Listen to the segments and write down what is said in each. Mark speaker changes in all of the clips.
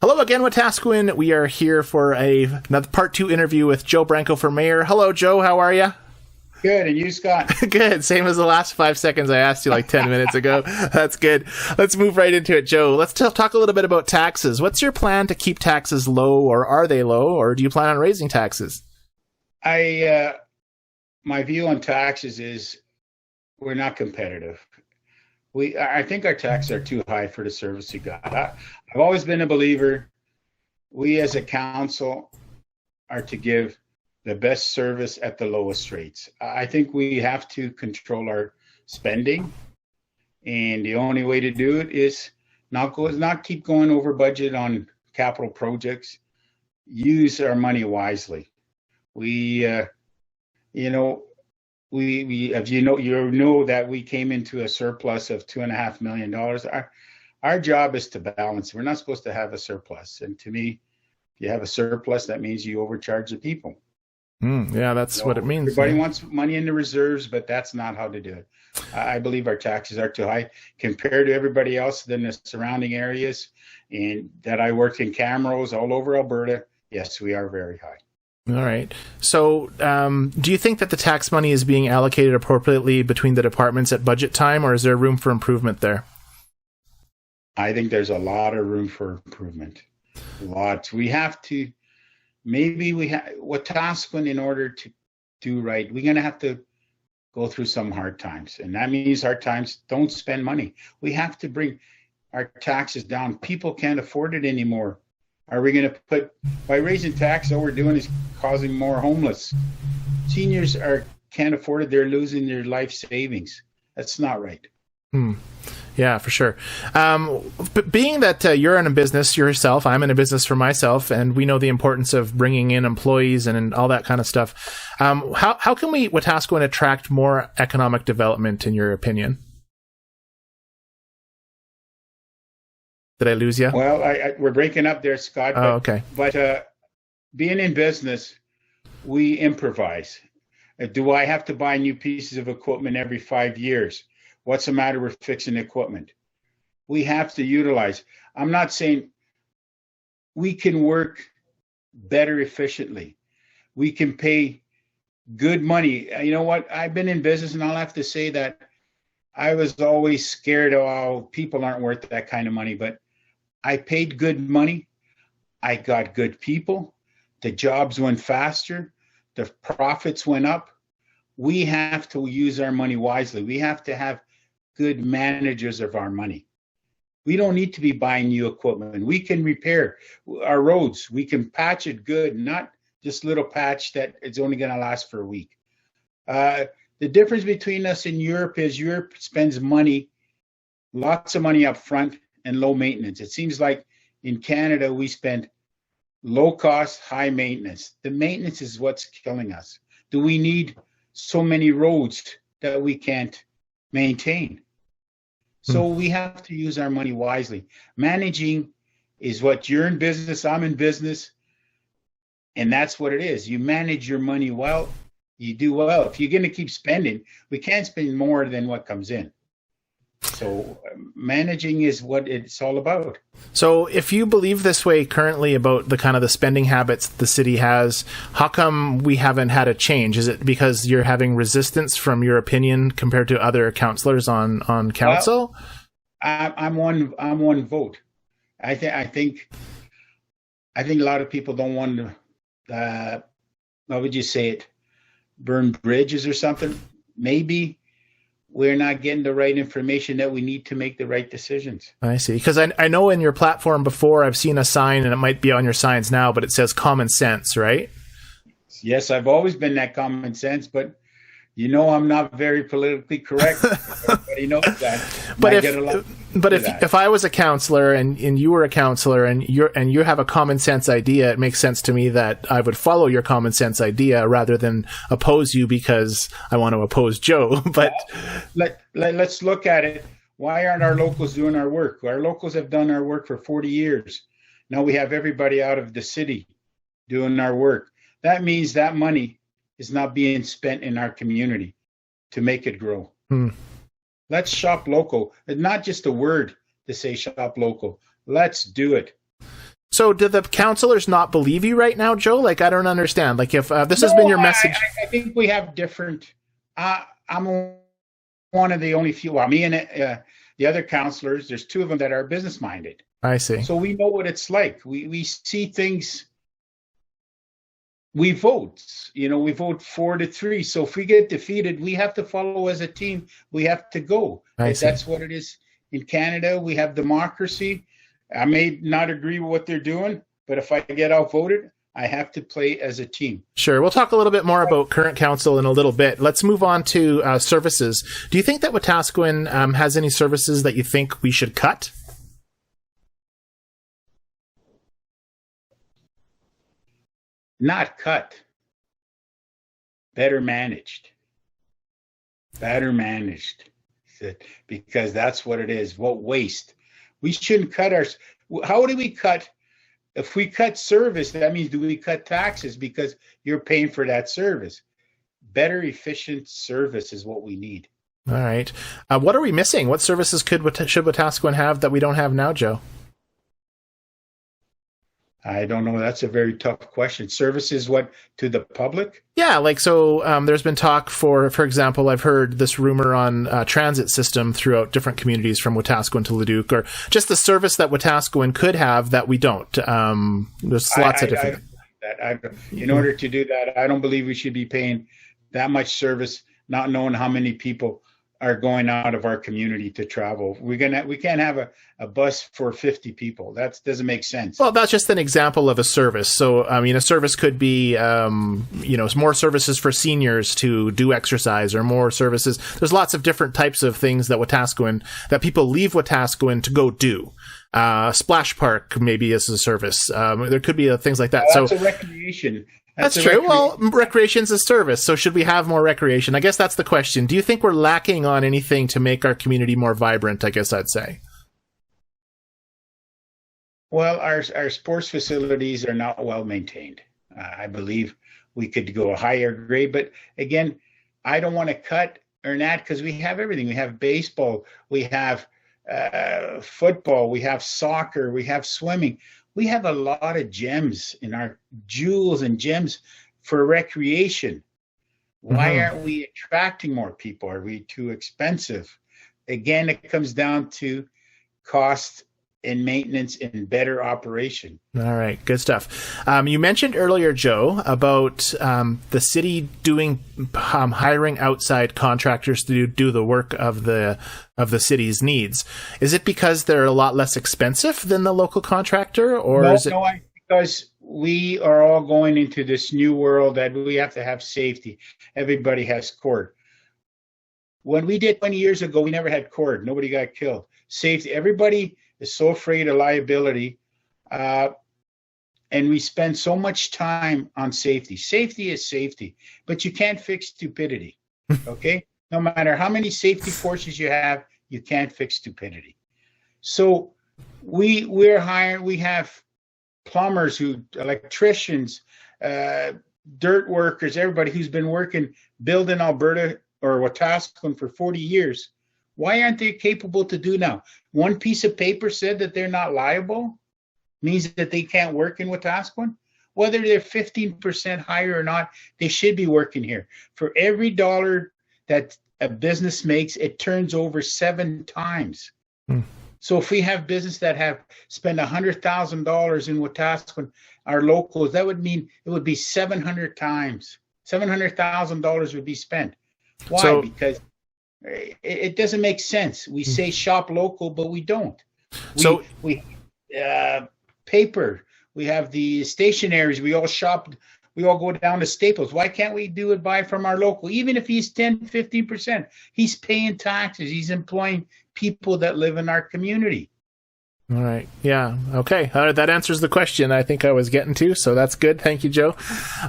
Speaker 1: Hello again, Wetaskiwin. We are here for another part 2 interview with Joe Branco for mayor. Hello, Joe. How are you?
Speaker 2: Good. And you, Scott?
Speaker 1: Good. Same as the last 5 seconds I asked you like 10 minutes ago. That's good. Let's move right into it, Joe. Let's talk a little bit about taxes. What's your plan to keep taxes low, or are they low, or do you plan on raising taxes?
Speaker 2: My view on taxes is we're not competitive. I think our taxes are too high for the service we got. I've always been a believer. We as a council are to give the best service at the lowest rates. I think we have to control our spending, and the only way to do it is not keep going over budget on capital projects. Use our money wisely. We know that we came into a surplus of $2.5 million. Our job is to balance. We're not supposed to have a surplus. And to me, if you have a surplus, that means you overcharge the people.
Speaker 1: Yeah, that's what it means.
Speaker 2: Everybody wants money in the reserves, but that's not how to do it. I believe our taxes are too high compared to everybody else in the surrounding areas. And that I worked in Camrose all over Alberta. Yes, we are very high.
Speaker 1: All right. So do you think that the tax money is being allocated appropriately between the departments at budget time, or is there room for improvement there?
Speaker 2: I think there's a lot of room for improvement. Lots. We have to, Wetaskiwin, in order to do right, we're going to have to go through some hard times. And that means hard times, don't spend money. We have to bring our taxes down. People can't afford it anymore. Are we going to by raising tax, all we're doing is causing more homeless. Seniors can't afford it. They're losing their life savings. That's not right.
Speaker 1: Yeah, for sure. But being that you're in a business yourself, I'm in a business for myself, and we know the importance of bringing in employees and all that kind of stuff. How can we, Watasco, attract more economic development, in your opinion? Did I lose you?
Speaker 2: Well, we're breaking up there, Scott.
Speaker 1: Okay.
Speaker 2: But being in business, we improvise. Do I have to buy new pieces of equipment every 5 years? What's the matter with fixing equipment? We have to utilize. I'm not saying we can work better efficiently. We can pay good money. You know what? I've been in business, and I'll have to say that I was always scared of how people aren't worth that kind of money, but I paid good money. I got good people. The jobs went faster. The profits went up. We have to use our money wisely. We have to have good managers of our money. We don't need to be buying new equipment. We can repair our roads. We can patch it good, not just little patch that it's only going to last for a week. The difference between us and Europe is Europe spends money, lots of money up front, and low maintenance. It seems like in Canada, we spend low cost, high maintenance. The maintenance is what's killing us. Do we need so many roads that we can't maintain? So we have to use our money wisely. Managing is what you're in business, I'm in business, and that's what it is. You manage your money well, you do well. If you're going to keep spending, we can't spend more than what comes in. So managing is what it's all about.
Speaker 1: So if you believe this way currently about the kind of the spending habits the city has, how come we haven't had a change? Is it because you're having resistance from your opinion compared to other councillors on council?
Speaker 2: Well, I'm one vote. I think a lot of people don't want to, how would you say it, burn bridges or something. Maybe we're not getting the right information that we need to make the right decisions.
Speaker 1: I see. Because I know in your platform before, I've seen a sign, and it might be on your signs now, but it says common sense, right?
Speaker 2: Yes, I've always been that common sense, but I'm not very politically correct. Everybody knows that.
Speaker 1: But if I was a counselor and you were a counselor and you have a common sense idea, it makes sense to me that I would follow your common sense idea rather than oppose you because I want to oppose Joe. But
Speaker 2: let's look at it. Why aren't our locals doing our work? Our locals have done our work for 40 years. Now we have everybody out of the city doing our work. That means that money is not being spent in our community to make it grow. Let's shop local. It's not just a word to say shop local. Let's do it.
Speaker 1: So do the councillors not believe you right now, Joe? Like, I don't understand. Like, if this has been your message.
Speaker 2: I think we have different. I'm one of the only few. Well, me and the other councillors, there's two of them that are business minded.
Speaker 1: I see.
Speaker 2: So we know what it's like. We see things. We vote. We vote 4-3. So if we get defeated, we have to follow as a team. We have to go. That's what it is in Canada. We have democracy. I may not agree with what they're doing, but if I get outvoted, I have to play as a team.
Speaker 1: Sure. We'll talk a little bit more about current council in a little bit. Let's move on to services. Do you think that Wetaskiwin has any services that you think we should cut?
Speaker 2: Not cut. Better managed. Better managed. Because that's what it is. What waste. We shouldn't cut how do we cut? If we cut service, that means do we cut taxes because you're paying for that service? Better, efficient service is what we need.
Speaker 1: All right. What are we missing? What services should Wetaskiwin have that we don't have now, Joe?
Speaker 2: I don't know. That's a very tough question. Services, what, to the public?
Speaker 1: Yeah, like, so there's been talk for example, I've heard this rumor on transit system throughout different communities from Wetaskiwin to Leduc, or just the service that Wetaskiwin could have that we don't. There's lots of different...
Speaker 2: In order to do that, I don't believe we should be paying that much service, not knowing how many people are going out of our community to travel. We can't have a bus for 50 people. That doesn't make sense.
Speaker 1: Well, that's just an example of a service. So, I mean, a service could be, more services for seniors to do exercise, or more services. There's lots of different types of things that people leave Wetaskiwin to go do. Splash park maybe is a service. There could be things like that.
Speaker 2: That's a recreation.
Speaker 1: That's true. Well, recreation's a service, so should we have more recreation? I guess that's the question. Do you think we're lacking on anything to make our community more vibrant, I guess I'd say?
Speaker 2: Well, our sports facilities are not well maintained. I believe we could go a higher grade, but again, I don't want to cut or not, because we have everything. We have baseball, we have football, we have soccer, we have swimming. We have a lot of gems in our jewels and gems for recreation. Why aren't we attracting more people? Are we too expensive? Again, it comes down to cost and maintenance and better operation.
Speaker 1: All right, good stuff. You mentioned earlier, Joe, about the city hiring outside contractors to do the work of the city's needs. Is it because they're a lot less expensive than the local contractor, or is it?
Speaker 2: No, because we are all going into this new world that we have to have safety. Everybody has court. When we did 20 years ago, we never had court. Nobody got killed. Safety. Everybody is so afraid of liability, and we spend so much time on safety. Safety is safety, but you can't fix stupidity, okay? No matter how many safety courses you have, you can't fix stupidity. So we have plumbers, electricians, dirt workers, everybody who's been building Alberta or Wetaskiwin for 40 years. Why aren't they capable to do now? One piece of paper said that they're not liable, means that they can't work in Wetaskiwin. Whether they're 15% higher or not, they should be working here. For every dollar that a business makes, it turns over 7 times. So if we have business that have spent $100,000 in Wetaskiwin, our locals, that would mean it would be 700 times. $700,000 would be spent. Why? Because it doesn't make sense. We say shop local, but we don't. We paper. We have the stationaries. We all shop. We all go down to Staples. Why can't we buy from our local? Even if he's 10, 15%, he's paying taxes. He's employing people that live in our community.
Speaker 1: All right. Yeah. Okay. That answers the question I think I was getting to. So that's good. Thank you, Joe.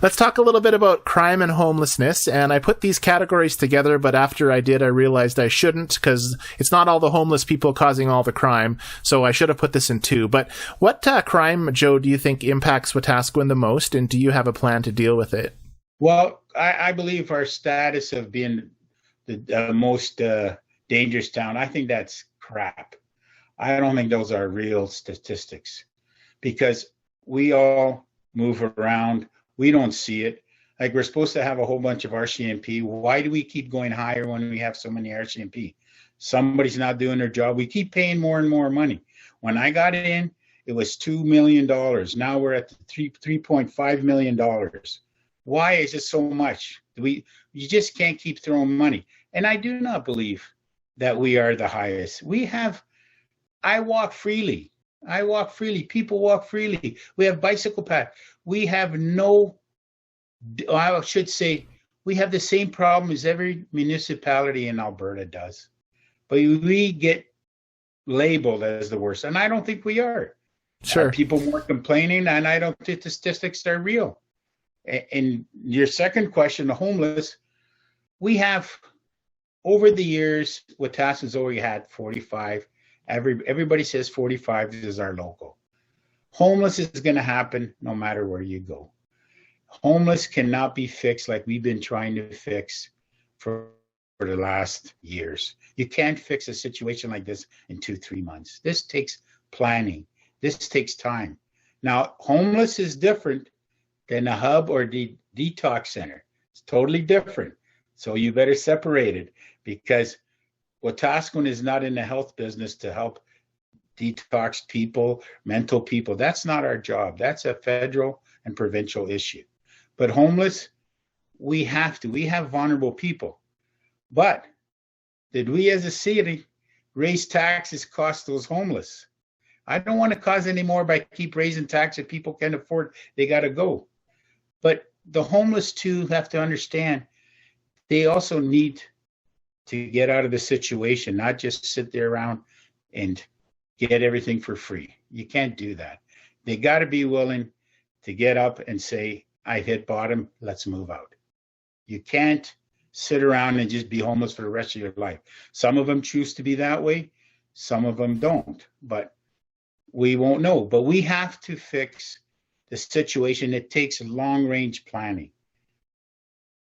Speaker 1: Let's talk a little bit about crime and homelessness. And I put these categories together, but after I did, I realized I shouldn't, because it's not all the homeless people causing all the crime. So I should have put this in 2. But what crime, Joe, do you think impacts Wetaskiwin the most? And do you have a plan to deal with it?
Speaker 2: Well, I believe our status of being the most dangerous town, I think that's crap. I don't think those are real statistics. because we all move around. We don't see it. Like, we're supposed to have a whole bunch of RCMP. Why do we keep going higher when we have so many RCMP? Somebody's not doing their job. We keep paying more and more money. When I got in, it was $2 million. Now we're at $3.5 million. Why is it so much? You just can't keep throwing money. And I do not believe that we are the highest. I walk freely. People walk freely. We have bicycle path. We have I should say, we have the same problem as every municipality in Alberta does. But we get labeled as the worst. And I don't think we are.
Speaker 1: Sure.
Speaker 2: Are people more complaining? And I don't think the statistics are real. And your second question, the homeless, we have, over the years, Watasco's already had 45. Everybody says 45 is our local. Homeless is going to happen no matter where you go. Homeless cannot be fixed like we've been trying to fix for the last years. You can't fix a situation like this in 2-3 months. This takes planning. This takes time. Now, homeless is different than a hub or detox center. It's totally different. So you better separate it, because Wetaskiwin is not in the health business to help detox people, mental people. That's not our job. That's a federal and provincial issue. But homeless, we have vulnerable people. But did we as a city raise taxes cost those homeless? I don't want to cause any more by keep raising taxes people can't afford. They got to go. But the homeless too have to understand they also need to get out of the situation, not just sit there around and get everything for free. You can't do that. They got to be willing to get up and say, I hit bottom, let's move out. You can't sit around and just be homeless for the rest of your life. Some of them choose to be that way. Some of them don't, but we won't know. But we have to fix the situation. It takes long-range planning.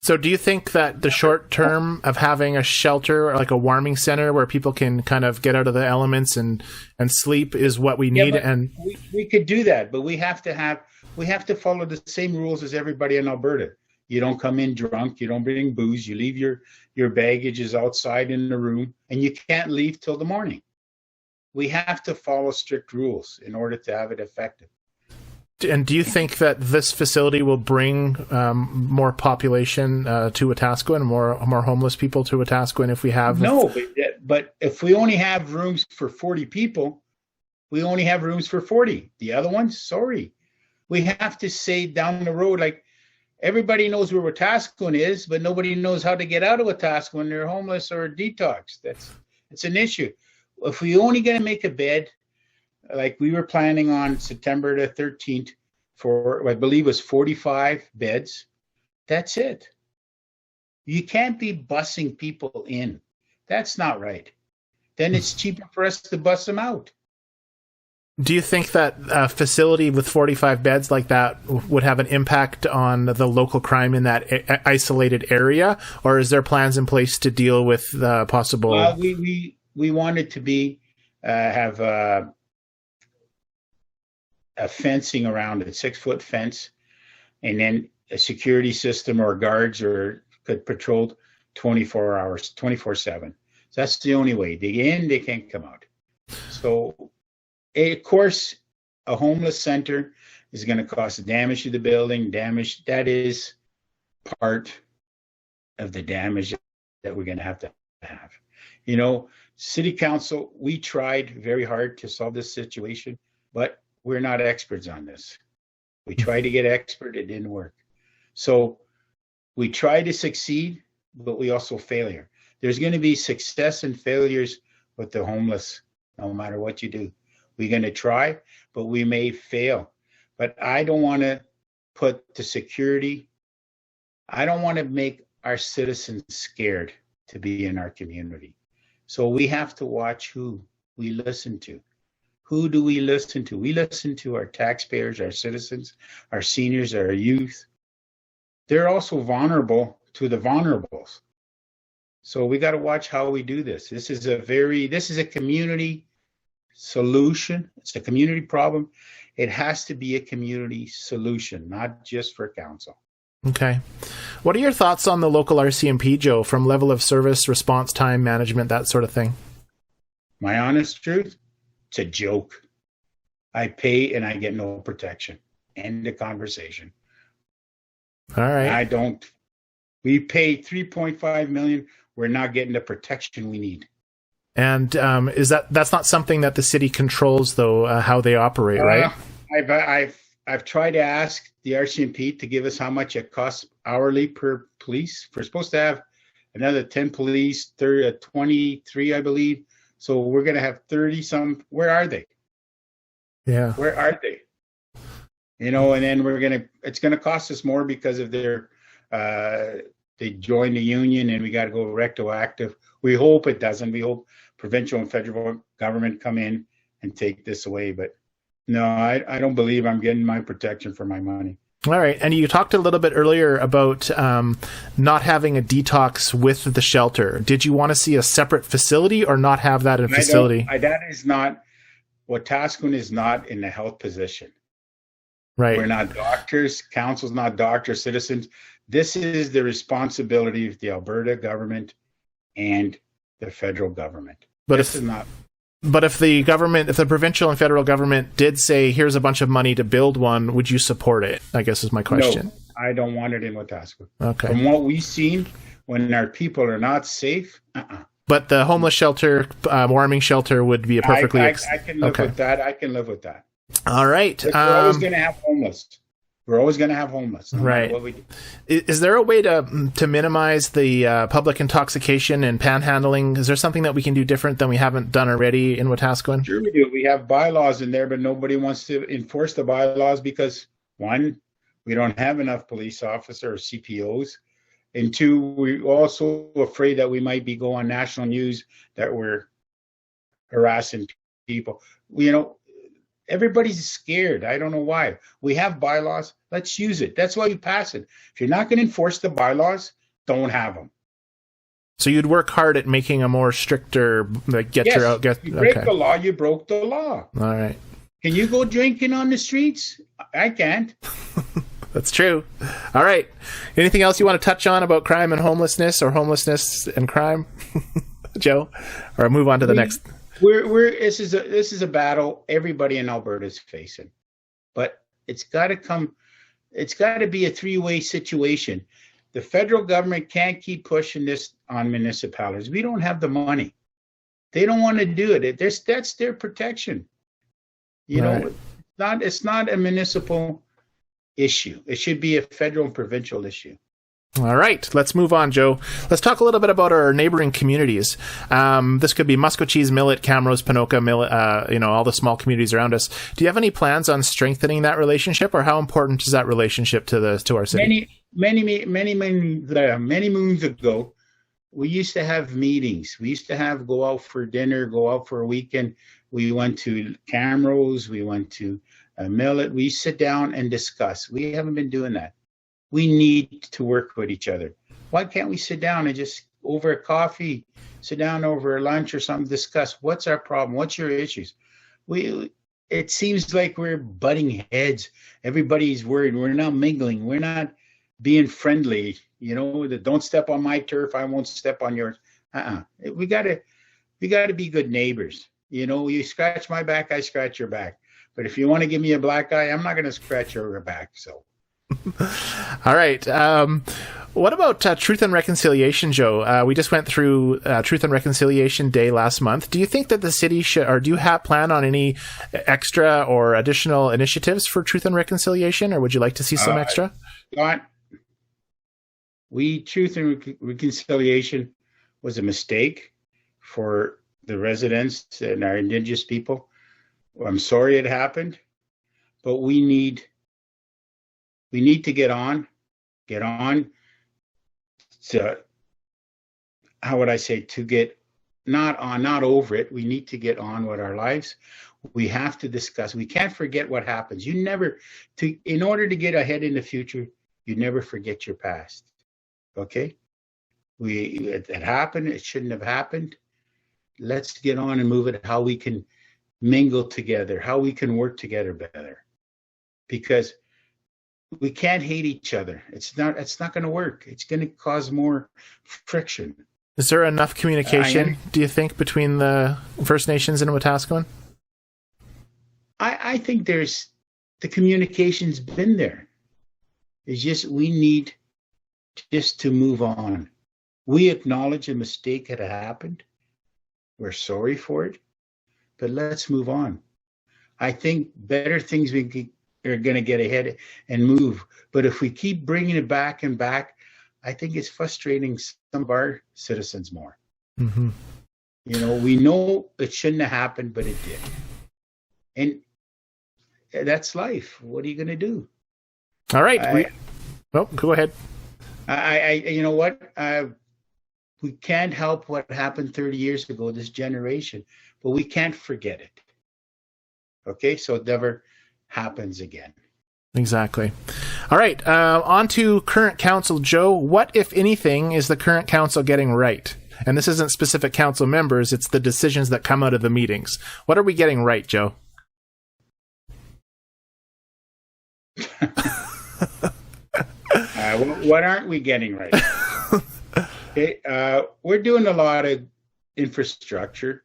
Speaker 1: So do you think that the short term of having a shelter, or like a warming center where people can kind of get out of the elements and sleep, is what we need? And
Speaker 2: we could do that, but we have to follow the same rules as everybody in Alberta. You don't come in drunk, you don't bring booze, you leave your baggages outside in the room, and you can't leave till the morning. We have to follow strict rules in order to have it effective.
Speaker 1: And do you think that this facility will bring more population to Wetaskiwin, and more homeless people to Wetaskiwin if we have?
Speaker 2: No, but if we only have rooms for 40 people, we only have rooms for 40. The other ones, sorry. We have to say down the road, like, everybody knows where Wetaskiwin is, but nobody knows how to get out of Wetaskiwin when they're homeless or detox. It's an issue. If we only going to make a bed, like we were planning on September the 13th for, I believe it was 45 beds. That's it. You can't be busing people in. That's not right. Then it's cheaper for us to bus them out.
Speaker 1: Do you think that a facility with 45 beds like that would have an impact on the local crime in that isolated area? Or is there plans in place to deal with the possible...
Speaker 2: We wanted to be, have a fencing around it, 6-foot fence, and then a security system or guards could patrol 24 hours, 24/7. So that's the only way. They get in, they can't come out. So, of course, a homeless center is going to cost damage to the building, that is part of the damage that we're going to have. You know, City Council, we tried very hard to solve this situation, but we're not experts on this. We tried to get expert, it didn't work. So we try to succeed, but we also failure. There's going to be success and failures with the homeless, no matter what you do. We're going to try, but we may fail. But I don't want to put the security, I don't want to make our citizens scared to be in our community. So we have to watch who we listen to. Who do we listen to? We listen to our taxpayers, our citizens, our seniors, our youth. They're also vulnerable to the vulnerables. So we got to watch how we do this. This is a community solution. It's a community problem. It has to be a community solution, not just for council.
Speaker 1: Okay. What are your thoughts on the local RCMP, Joe, from level of service, response time, management, that sort of thing?
Speaker 2: My honest truth, it's a joke. I pay and I get no protection. End of conversation.
Speaker 1: All right.
Speaker 2: I don't. We pay $3.5 million. We're not getting the protection we need.
Speaker 1: And that's not something that the city controls, though, how they operate, right?
Speaker 2: I've tried to ask the RCMP to give us how much it costs hourly per police. We're supposed to have another 10 police, 23, I believe. So we're going to have 30 some. Where are they?
Speaker 1: Yeah.
Speaker 2: Where are they? And then it's going to cost us more because of they joined the union and we got to go retroactive. We hope it doesn't. We hope provincial and federal government come in and take this away. But no, I don't believe I'm getting my protection for my money.
Speaker 1: All right. And you talked a little bit earlier about not having a detox with the shelter. Did you want to see a separate facility or not have that in a facility?
Speaker 2: That is not, Wetaskiwin is not in the health position.
Speaker 1: Right.
Speaker 2: We're not doctors. Council's not doctors, citizens. This is the responsibility of the Alberta government and the federal government. But if
Speaker 1: the provincial and federal government did say, here's a bunch of money to build one, would you support it? I guess is my question.
Speaker 2: No, I don't want it in Watasco.
Speaker 1: Okay.
Speaker 2: From what we've seen, when our people are not safe,
Speaker 1: But the homeless shelter, warming shelter would be a perfectly...
Speaker 2: I can live with that. I can live with that.
Speaker 1: All right.
Speaker 2: We're always going to have homeless. We're always going to have homeless. No
Speaker 1: right.
Speaker 2: What we do.
Speaker 1: Is there a way to minimize the public intoxication and panhandling? Is there something that we can do different than we haven't done already in Wetaskiwin?
Speaker 2: Sure we do. We have bylaws in there, but nobody wants to enforce the bylaws because, one, we don't have enough police officers or CPOs. And two, we're also afraid that we might be going on national news that we're harassing people. Everybody's scared. I don't know why. We have bylaws. Let's use it. That's why you pass it. If you're not going to enforce the bylaws, don't have them.
Speaker 1: So you'd work hard at making a more stricter, like,
Speaker 2: you break the law, you broke the law.
Speaker 1: All right.
Speaker 2: Can you go drinking on the streets? I can't.
Speaker 1: That's true. All right. Anything else you want to touch on about crime and homelessness, or homelessness and crime, Joe? Or move on to the next.
Speaker 2: This is a battle everybody in Alberta is facing, but it's got to be a three-way situation. The federal government can't keep pushing this on municipalities. We don't have the money. They don't want to do it. That's their protection. It's not a municipal issue. It should be a federal and provincial issue.
Speaker 1: All right, let's move on, Joe. Let's talk a little bit about our neighboring communities. This could be Muskocheese, Millet, Camrose, Ponoka, Millet, all the small communities around us. Do you have any plans on strengthening that relationship, or how important is that relationship to our city?
Speaker 2: Many moons ago, we used to have meetings. We used to go out for dinner, go out for a weekend. We went to Camrose, we went to Millet. We sit down and discuss. We haven't been doing that. We need to work with each other. Why can't we sit down and just over a coffee, sit down over a lunch or something, discuss what's our problem, what's your issues? It seems like we're butting heads. Everybody's worried. We're not mingling. We're not being friendly. Don't step on my turf. I won't step on yours. We gotta be good neighbors. You scratch my back, I scratch your back. But if you want to give me a black eye, I'm not going to scratch your back. So.
Speaker 1: All right. What about Truth and Reconciliation, Joe? We just went through Truth and Reconciliation Day last month. Do you think that the city should, or do you plan on any extra or additional initiatives for Truth and Reconciliation, or would you like to see some extra?
Speaker 2: Truth and Reconciliation was a mistake for the residents and our Indigenous people. I'm sorry it happened, but we need to get on to, how would I say, to get not over it. We need to get on with our lives. We have to discuss. We can't forget what happens. In order to get ahead in the future, you never forget your past. Okay? It happened. It shouldn't have happened. Let's get on and move it, how we can mingle together, how we can work together better. because we can't hate each other. It's not going to work. It's going to cause more friction.
Speaker 1: Is there enough communication, do you think, between the First Nations and Wetaskiwin?
Speaker 2: I think the communication's been there. It's just we need just to move on. We acknowledge a mistake had happened. We're sorry for it, but let's move on. I think better things are going to get ahead and move. But if we keep bringing it back and back, I think it's frustrating some of our citizens more.
Speaker 1: Mm-hmm.
Speaker 2: You know, we know it shouldn't have happened, but it did. And that's life. What are you going to do?
Speaker 1: All right. Go ahead.
Speaker 2: You know what? We can't help what happened 30 years ago, this generation, but we can't forget it. Okay? So it never happens again.
Speaker 1: Exactly. All right. On to current council. Joe, what, if anything, is the current council getting right? And this isn't specific council members, it's the decisions that come out of the meetings. What are we getting right, Joe?
Speaker 2: What aren't we getting right? Okay, we're doing a lot of infrastructure.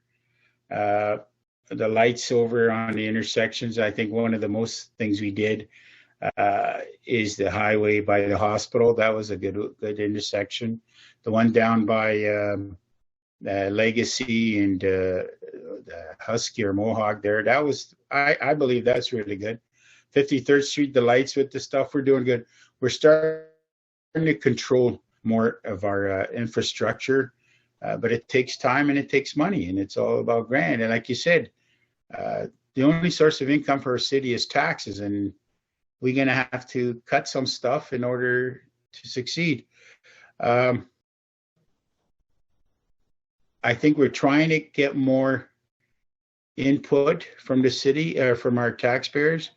Speaker 2: The lights over on the intersections. I think one of the most things we did is the highway by the hospital. That was a good intersection. The one down by Legacy and the Husky or Mohawk there. That was, I believe that's really good. 53rd Street, the lights with the stuff, we're doing good. We're starting to control more of our infrastructure, but it takes time and it takes money, and it's all about grant. And like you said, the only source of income for our city is taxes, and we're going to have to cut some stuff in order to succeed. I think we're trying to get more input from the city, from our taxpayers.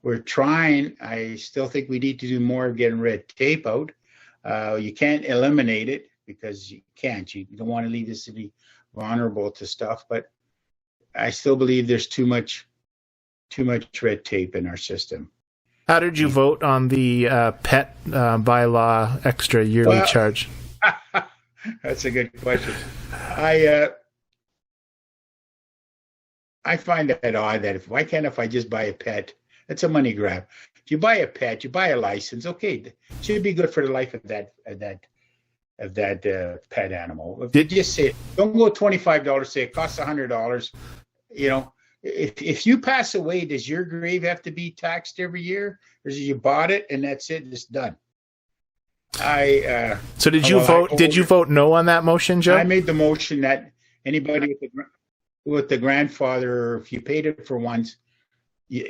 Speaker 2: We're trying. I still think we need to do more of getting red tape out. You can't eliminate it because you can't. You don't want to leave the city vulnerable to stuff, but I still believe there's too much red tape in our system.
Speaker 1: How did you vote on the pet bylaw extra yearly charge?
Speaker 2: That's a good question. I find that odd that if I just buy a pet, it's a money grab. If you buy a pet, you buy a license. Okay, it should be good for the life of that pet animal. If you just say, don't go $25. Say it costs $100. You know, if you pass away, does your grave have to be taxed every year, or is you bought it and that's it? It's done.
Speaker 1: So did you vote? Did you vote no on that motion, Joe?
Speaker 2: I made the motion that anybody with the grandfather, if you paid it for once,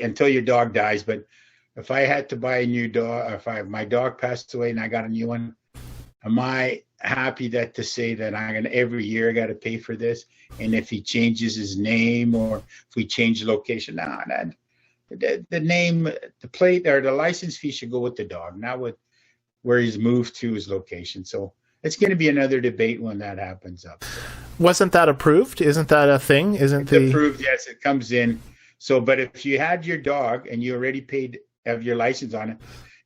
Speaker 2: until your dog dies. But if I had to buy a new dog, if my dog passed away and I got a new one, am I happy to say that every year I got to pay for this? And if he changes his name, or if we change the location, the name, the plate, or the license fee should go with the dog, not with where he's moved to his location. So it's going to be another debate when that happens up.
Speaker 1: Wasn't that approved? Isn't that a thing? It's
Speaker 2: approved? Yes, it comes in. So, but if you had your dog and you already have your license on it,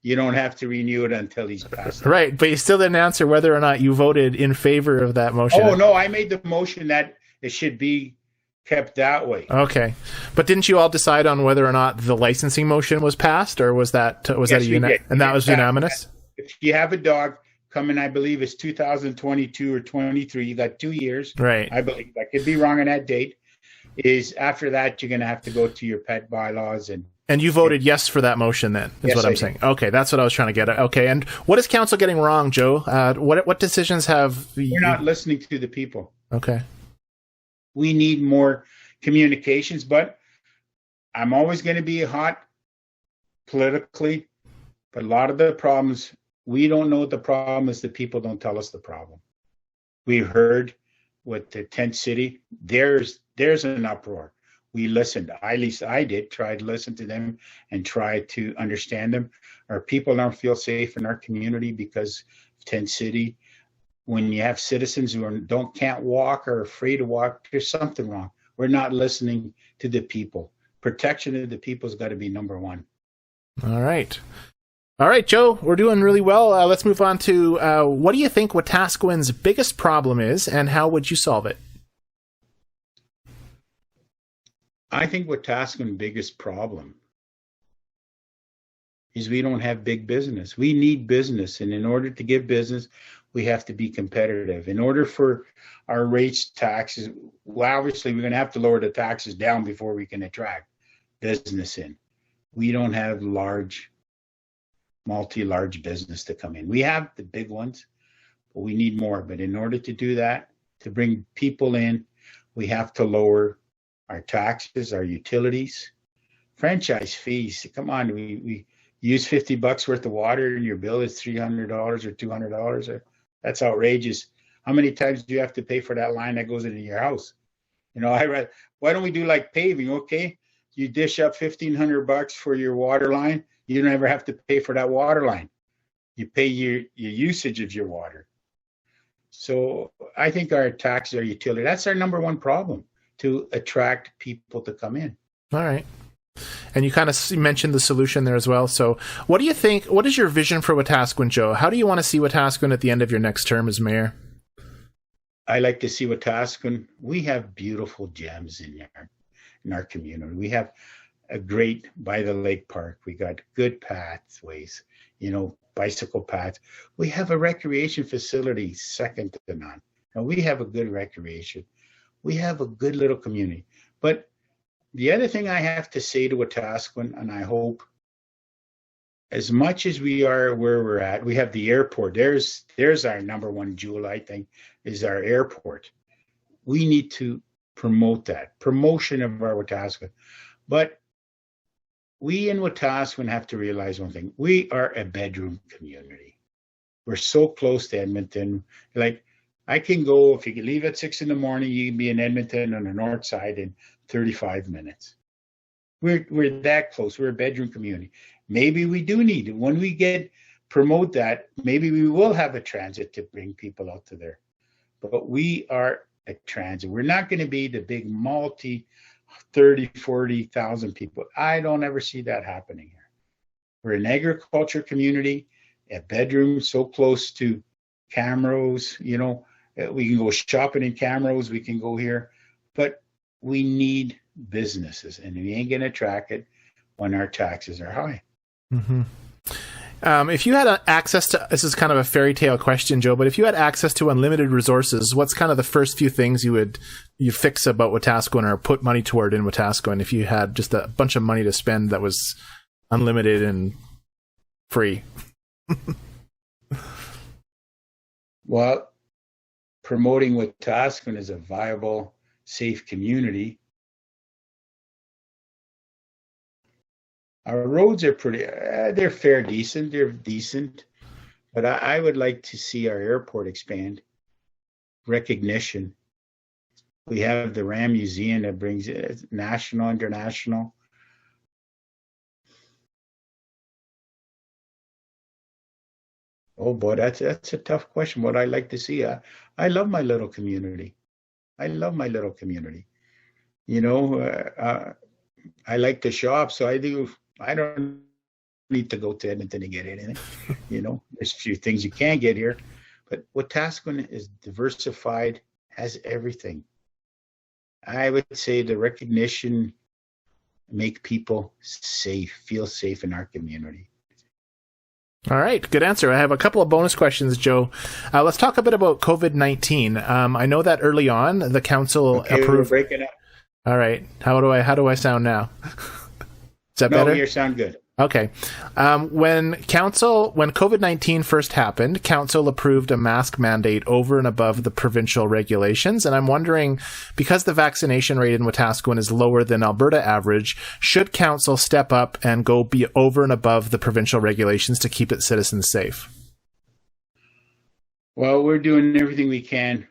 Speaker 2: you don't have to renew it until he's passed.
Speaker 1: Right, but you still didn't answer whether or not you voted in favor of that motion.
Speaker 2: Oh, no, I made the motion that it should be kept that way.
Speaker 1: Okay, but didn't you all decide on whether or not the licensing motion was passed, or was that
Speaker 2: yes,
Speaker 1: and that was unanimous?
Speaker 2: If you have a dog coming, I believe it's 2022 or 23, you got 2 years.
Speaker 1: Right.
Speaker 2: I believe. I could be wrong on that date. Is after that you're going to have to go to your pet bylaws and
Speaker 1: you voted yes for that motion then, is
Speaker 2: yes,
Speaker 1: what I'm saying. Okay, that's what I was trying to get at. Okay, and what is council getting wrong, Joe? What decisions have...
Speaker 2: We're not listening to the people.
Speaker 1: Okay.
Speaker 2: We need more communications, but I'm always going to be hot politically, but a lot of the problems, we don't know what the problem is. The people don't tell us the problem. We heard with the tent city, there's an uproar. We listened. At least I did, try to listen to them and try to understand them. Our people don't feel safe in our community because of tent city. When you have citizens who can't walk or are afraid to walk, there's something wrong. We're not listening to the people. Protection of the people's got to be number one.
Speaker 1: All right. All right, Joe, we're doing really well. Let's move on to what do you think Wetaskiwin's biggest problem is, and how would you solve it?
Speaker 2: I think Wetaskiwin's biggest problem is we don't have big business. We need business, and in order to give business, we have to be competitive. In order for our rates, taxes, well, obviously we're going to have to lower the taxes down before we can attract business in. We don't have multi-large business to come in. We have the big ones, but we need more. But in order to do that, to bring people in, we have to lower our taxes, our utilities, franchise fees. Come on, we use $50 worth of water and your bill is $300 or $200. That's outrageous. How many times do you have to pay for that line that goes into your house? Why don't we do like paving? Okay, you dish up $1,500 for your water line. You don't ever have to pay for that water line. You pay your usage of your water. So I think our taxes, our utility, that's our number one problem, to attract people to come in.
Speaker 1: All right. And you kind of mentioned the solution there as well. So what do you think, what is your vision for Wetaskiwin, Joe? How do you want to see Wetaskiwin at the end of your next term as mayor?
Speaker 2: I like to see Wetaskiwin. We have beautiful gems in our community. We have a great by the lake park. We got good pathways, bicycle paths. We have a recreation facility second to none. And we have a good recreation. We have a good little community. But the other thing I have to say to Wetaskiwin, and I hope, as much as we are where we're at, we have the airport. There's our number one jewel, I think, is our airport. We need to promote that, promotion of our Wetaskiwin. But we in Wetaskiwin have to realize one thing. We are a bedroom community. We're so close to Edmonton. Like, I can go, if you can leave at 6 a.m, you can be in Edmonton on the north side in 35 minutes. We're that close. We're a bedroom community. Maybe we do need it. When we promote that, maybe we will have a transit to bring people out to there. But we are a transit. We're not going to be the big 30, 40,000 people. I don't ever see that happening here. We're an agriculture community, a bedroom so close to Camrose, we can go shopping in Camrose, we can go here, but we need businesses, and we ain't going to attract it when our taxes are high.
Speaker 1: Mm-hmm. If you had access to, this is kind of a fairy tale question, Joe, but if you had access to unlimited resources, what's kind of the first few things you fix about Wetaskiwin or put money toward in Wetaskiwin if you had just a bunch of money to spend that was unlimited and free?
Speaker 2: Well, promoting Wetaskiwin as a viable, safe community. Our roads are they're decent, but I would like to see our airport expand. Recognition. We have the Ram Museum that brings national, international. Oh boy, that's a tough question. What I like to see, I love my little community. I like to shop, so I do. I don't need to go to Edmonton to get anything. There's a few things you can get here, but Wetaskiwin is diversified, has everything. I would say the recognition make people feel safe in our community.
Speaker 1: All right, good answer. I have a couple of bonus questions, Joe. Let's talk a bit about COVID-19. I know that early on the council approved.
Speaker 2: We're breaking up.
Speaker 1: All right, how do I sound now? Is that better?
Speaker 2: No, you sound good.
Speaker 1: Okay. When COVID-19 first happened, council approved a mask mandate over and above the provincial regulations. And I'm wondering, because the vaccination rate in Wetaskiwin is lower than Alberta average, should council step up and go be over and above the provincial regulations to keep its citizens safe?
Speaker 2: Well, we're doing everything we can.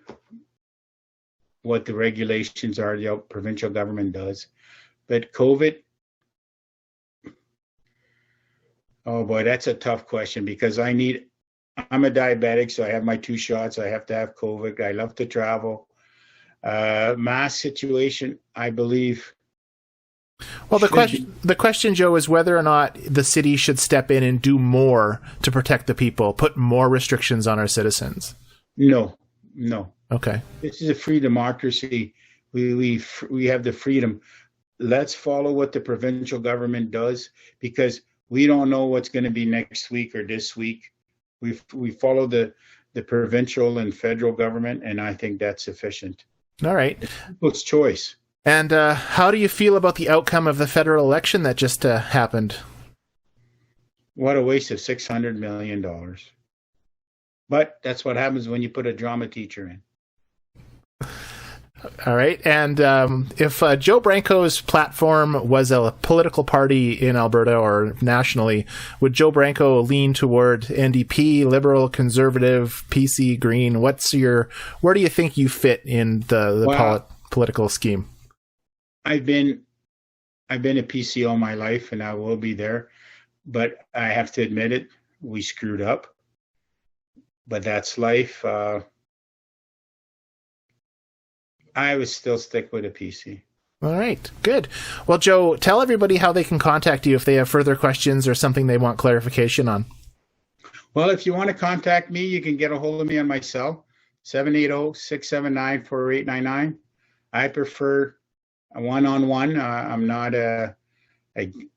Speaker 2: What the regulations are, the provincial government does. But COVID, oh boy, that's a tough question because I'm a diabetic, so I have my 2 shots. I have to have COVID. I love to travel. Mask situation, I believe
Speaker 1: Well, the question, Joe, is whether or not the city should step in and do more to protect the people, put more restrictions on our citizens.
Speaker 2: No.
Speaker 1: Okay.
Speaker 2: This is a free democracy. We have the freedom. Let's follow what the provincial government does, because we don't know what's going to be next week or this week. We follow the provincial and federal government, and I think that's sufficient.
Speaker 1: All right.
Speaker 2: It's people's choice.
Speaker 1: And how do you feel about the outcome of the federal election that just happened?
Speaker 2: What a waste of $600 million. But that's what happens when you put a drama teacher in.
Speaker 1: All right. And if Joe Branco's platform was a political party in Alberta or nationally, would Joe Branco lean toward NDP, Liberal, Conservative, PC, Green? Where do you think you fit in the political scheme?
Speaker 2: I've been a PC all my life, and I will be there. But I have to admit it, we screwed up. But that's life. I would still stick with a PC.
Speaker 1: All right, good. Well, Joe, tell everybody how they can contact you if they have further questions or something they want clarification on.
Speaker 2: Well, if you want to contact me, you can get a hold of me on my cell, 780-679-4899. I prefer a one-on-one. I'm not a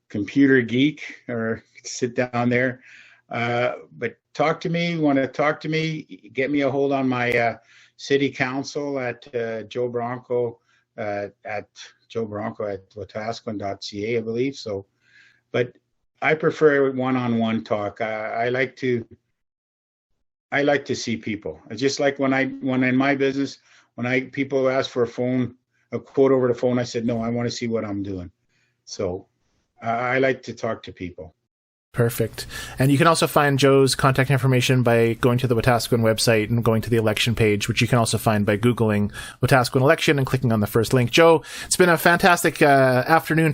Speaker 2: computer geek or sit down there. But talk to me. Want to talk to me? Get me a hold on my city council at Joe Branco at Wetaskiwin.ca, I believe. So, but I prefer one-on-one talk. I like to see people. It's just like when in my business, when people ask for a quote over the phone, I said, no, I want to see what I'm doing. So I like to talk to people.
Speaker 1: Perfect. And you can also find Joe's contact information by going to the Wetaskiwin website and going to the election page, which you can also find by Googling Wetaskiwin election and clicking on the first link. Joe, it's been a fantastic afternoon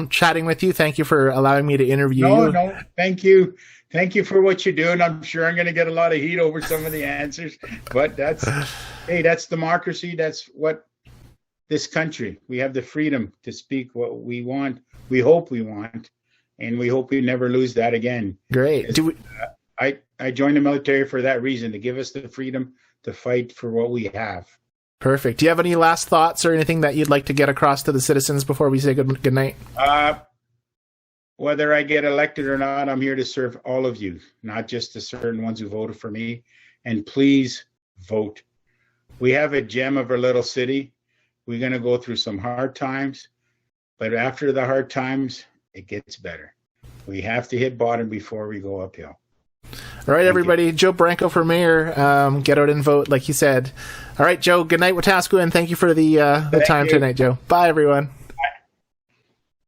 Speaker 1: chatting with you. Thank you for allowing me to interview you.
Speaker 2: No, thank you. Thank you for what you're doing. I'm sure I'm going to get a lot of heat over some of the answers, but that's democracy. That's what this country, we have the freedom to speak what we want. We hope we want. And we hope we never lose that again.
Speaker 1: Great.
Speaker 2: I joined the military for that reason, to give us the freedom to fight for what we have.
Speaker 1: Perfect. Do you have any last thoughts or anything that you'd like to get across to the citizens before we say good night?
Speaker 2: Whether I get elected or not, I'm here to serve all of you, not just the certain ones who voted for me. And please vote. We have a gem of our little city. We're going to go through some hard times, but after the hard times, it gets better. We have to hit bottom before we go uphill.
Speaker 1: All right, everybody. Joe Branco for mayor. Get out and vote, like you said. All right, Joe. Good night, Watasco, and thank you for the time tonight, Joe. Bye, everyone.